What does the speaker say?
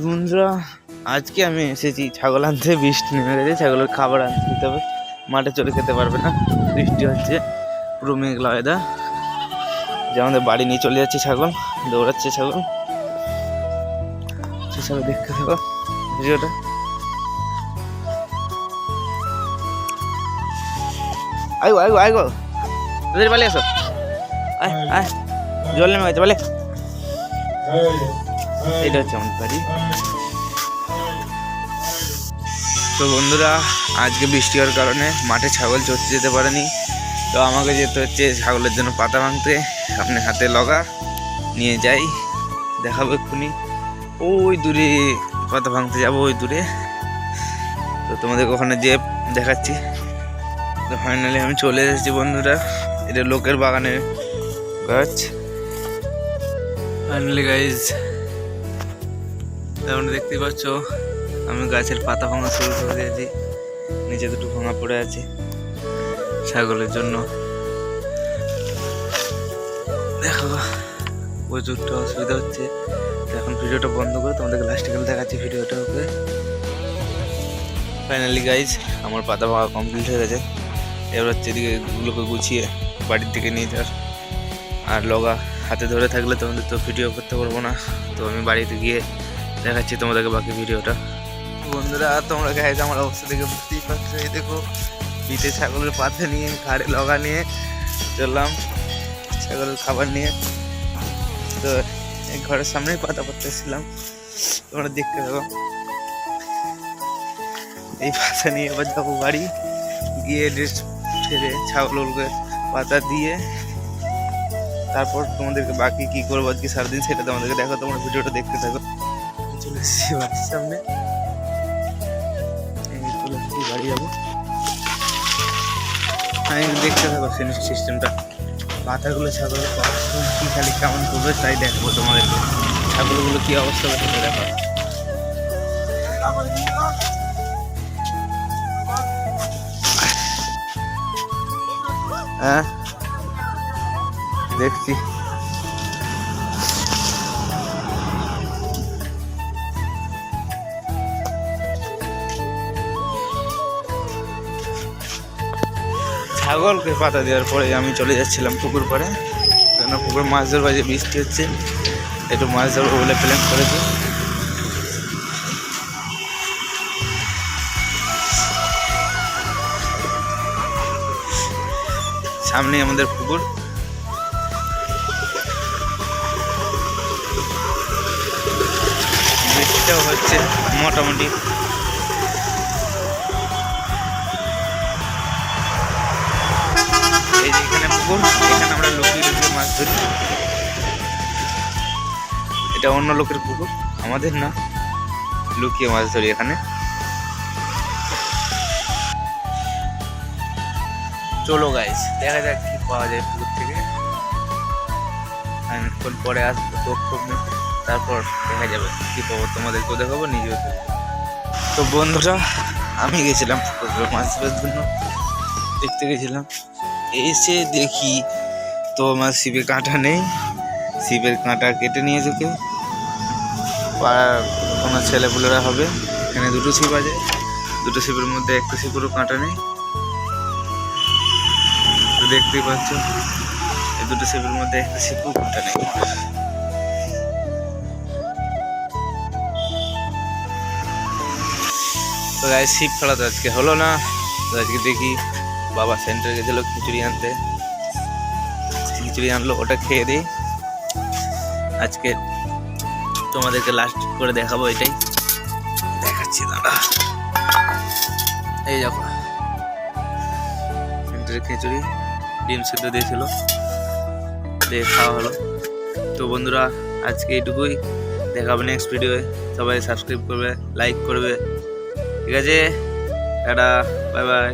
বন্ধুরা, আজকে আমি এসেছি ছাগল আনতে। বৃষ্টি নেমে গেছে, ছাগলের খাবার আনতে দিতে হবে। মাঠে চলে খেতে পারবে না, বৃষ্টি হচ্ছে, পুরো মেঘলা ওয়েদার। যে আমাদের বাড়ি নিয়ে চলে যাচ্ছে ছাগল, দৌড়াচ্ছে ছাগল। সেসব দেখতে থাকো ভিডিওটা। আইগো আইগো আইগো, তোদের পালিয়ে আসো। আয় আয়, জল নেমে গেছে বলে। এটা হচ্ছে আমাদের বাড়ি। তো বন্ধুরা, আজকে বৃষ্টি হওয়ার কারণে মাঠে ছাগল চড়তে যেতে পারেনি। তো আমাকে যেতে হচ্ছে ছাগলের জন্য পাতা ভাঙতে। সামনে হাতে লগা নিয়ে যাই, দেখাবো এক্ষুনি। ওই দূরে পাতা ভাঙতে যাবো, ওই দূরে। তো তোমাদের ওখানে যেয়ে দেখাচ্ছি। তো ফাইনালি আমি চলে এসেছি বন্ধুরা। এটা লোকের বাগানের গাছ। ফাইনালি গাইজ, তোমরা দেখতেই পাচ্ছ আমি গাছের পাতা ভাঙা শুরু করে দিয়েছি। নিচে দুটো ভাঙা পড়ে আছে ছাগলের জন্য। দেখো প্রচুরটা অসুবিধা হচ্ছে। এখন ভিডিওটা বন্ধ করে তোমাদেরকে লাস্টে গেলে দেখাচ্ছি ভিডিওটা। ওকে, ফাইনালি গাইজ আমার পাতা ভাঙা কমপ্লিট হয়ে গেছে। এবার হচ্ছে এদিকে গুলোকে গুছিয়ে বাড়ির দিকে নিয়ে যাওয়ার। আর লগা হাতে ধরে থাকলে তোমাদের তো ভিডিও করতে পারবো না। তো আমি বাড়িতে গিয়ে দেখাচ্ছি তোমাদেরকে বাকি ভিডিওটা। বন্ধুরা, তোমরা গাইজ আমার অবস্থা দেখে বুঝতেই পারছো। এই দেখো, পিঠে ছাগলের পাতা নিয়ে, ঘাড়ে লগা নিয়ে চললাম ছাগলের খাবার নিয়ে। তো এই ঘরের সামনেই পাতা পাততেছিলাম, তোমরা দেখতে থাকো। এই পাতা নিয়ে এবার যাবো বাড়ি গিয়ে ড্রেস ছেড়ে ছাগলকে পাতা দিয়ে তারপর তোমাদেরকে বাকি কি করবো আজকে সারাদিন সেটা তোমাদেরকে দেখো। তোমরা ভিডিওটা দেখতে থাকো। চলে এসেছি বাড়ির সামনে, বাড়ি যাবো। আমি দেখতে থাকো সিস্টেমটা। পাতাগুলো ছাগলের কি খালি কেমন করবে তাই দেখবো তোমাদেরকে। ছাগলগুলো কি অবস্থা হবে দেখো। হ্যাঁ দেখছি। ছাগলকে পাতা দেওয়ার পরে আমি চলে যাচ্ছিলাম পুকুর পাড়ে। কেন পুকুরে মাছ ধরবো, যে বৃষ্টি হচ্ছে, একটু মাছ ধরবো বলে প্ল্যান করেছি। সামনে আমাদের পুকুর। বৃষ্টিটাও হচ্ছে মোটামুটি। এই যে এখানে পুকুর, এখানে আমরা লুকিয়ে লুকিয়ে মাছ ধরি। এটা অন্য লোকের পুকুর, আমাদের না। লুকিয়ে মাছ ধরি এখানে। চলো গাইস, দেখা যাক কি পাওয়া যায় পুকুর থেকে। অনেকক্ষণ পরে আসবো, তারপর দেখা যাবে কি পাবো। তোমাদেরকেও দেখাবো, নিজেও দেখাবো। তো বন্ধুরা, আমি গেছিলাম পুকুরে মাছ ধরার জন্য, দেখতে গেছিলাম। এসে দেখি তো আমার ছিপে কাঁটা নেই। ছিপের কাঁটা কেটে নিয়েছে কেউ, পাড়ার কোনো ছেলেপুলেরা হবে। এখানে দুটো ছিপ আছে, দুটো ছিপের মধ্যে একটা ছিপেরও কাঁটা নেই। তো দেখতেই পাচ্ছ, এই দুটো ছিপের মধ্যে একটা ছিপও কাঁটা নেই। তো গায়ে ছিপ ফেলা তো আজকে হলো না। তো আজকে দেখি বাবা সেন্টারে গেছিলো খিচুড়ি আনতে, খিচুড়ি আনলো, ওটা খেয়ে দিই। আজকে তোমাদেরকে লাস্ট করে দেখাবো, এটাই দেখাচ্ছি দাঁড়া। এই দেখো সেন্টারে খিচুড়ি, ডিম সিদ্ধ দিয়েছিল, দিয়ে খাওয়া হলো। তো বন্ধুরা, আজকে এইটুকুই, দেখাবো নেক্সট ভিডিওয়ে। সবাই সাবস্ক্রাইব করবে, লাইক করবে, ঠিক আছে? Tata, bye bye.